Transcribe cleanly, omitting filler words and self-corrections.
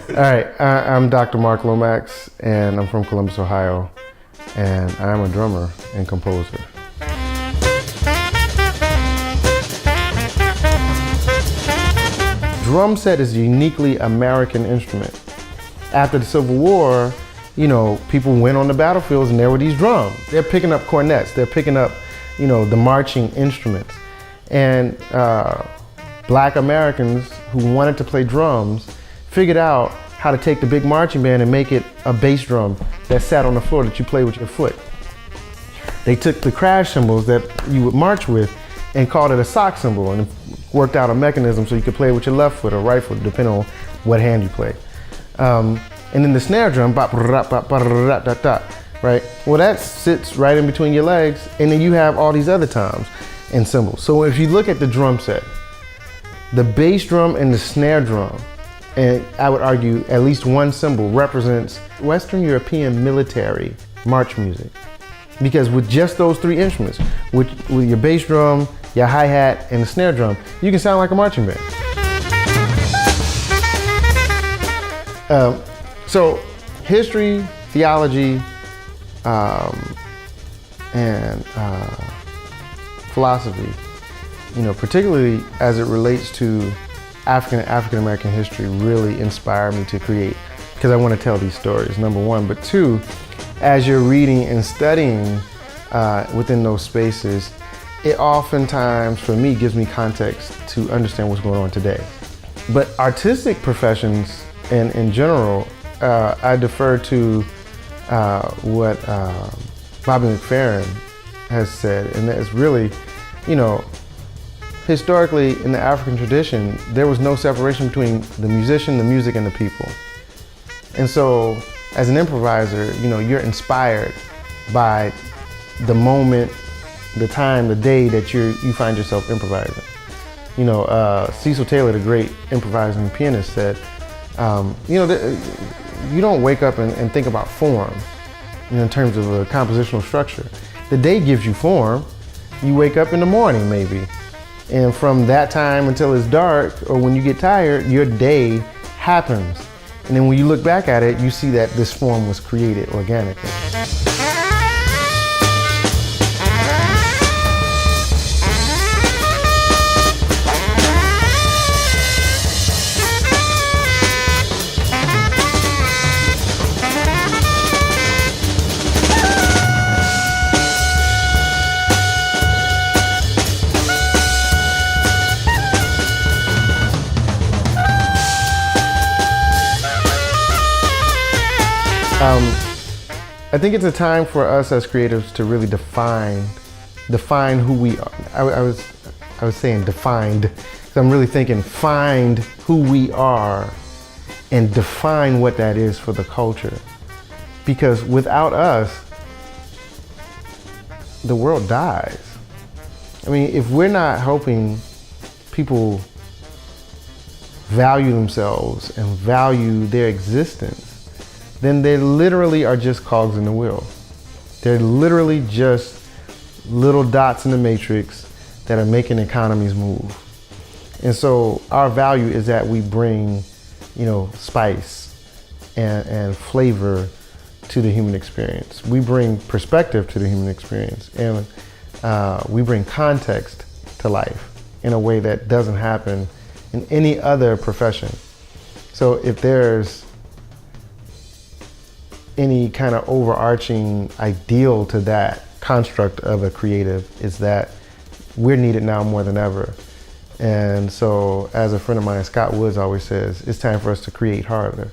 All right, I'm Dr. Mark Lomax, and I'm from Columbus, Ohio, and I'm a drummer and composer. Drum set is a uniquely American instrument. After the Civil War, you know, people went on the battlefields and there were these drums. They're picking up cornets, they're picking up, you know, the marching instruments. And Black Americans who wanted to play drums figured out how to take the big marching band and make it a bass drum that sat on the floor that you play with your foot. They took the crash cymbals that you would march with and called it a sock cymbal, and worked out a mechanism so you could play with your left foot or right foot, depending on what hand you play. And then the snare drum, right? Well, that sits right in between your legs, and then you have all these other toms and cymbals. So if you look at the drum set, the bass drum and the snare drum, and I would argue at least one cymbal, represents Western European military march music. Because with just those three instruments, with your bass drum, your hi-hat, and the snare drum, you can sound like a marching band. So history, theology, and philosophy, you know, particularly as it relates to African American history, really inspire me to create, because I want to tell these stories, number one. But two, as you're reading and studying within those spaces, it oftentimes, for me, gives me context to understand what's going on today. But artistic professions, and in general, I defer to what Bobby McFerrin has said, and that is really, you know, historically in the African tradition, there was no separation between the musician, the music, and the people. And so, as an improviser, you know, you're inspired by the moment, the time, the day that you find yourself improvising. You know, Cecil Taylor, the great improvising pianist, said, you know, you don't wake up and think about form, you know, in terms of a compositional structure. The day gives you form. You wake up in the morning, maybe. And from that time until it's dark, or when you get tired, your day happens. And then when you look back at it, you see that this form was created organically. I think it's a time for us as creatives to really define who we are. I was saying defined, so I'm really thinking find who we are and define what that is for the culture. Because without us, the world dies. I mean, if we're not helping people value themselves and value their existence, then they literally are just cogs in the wheel. They're literally just little dots in the matrix that are making economies move. And so our value is that we bring, you know, spice and flavor to the human experience. We bring perspective to the human experience, and we bring context to life in a way that doesn't happen in any other profession. So if there's any kind of overarching ideal to that construct of a creative, is that we're needed now more than ever. And so, as a friend of mine, Scott Woods, always says, it's time for us to create harder.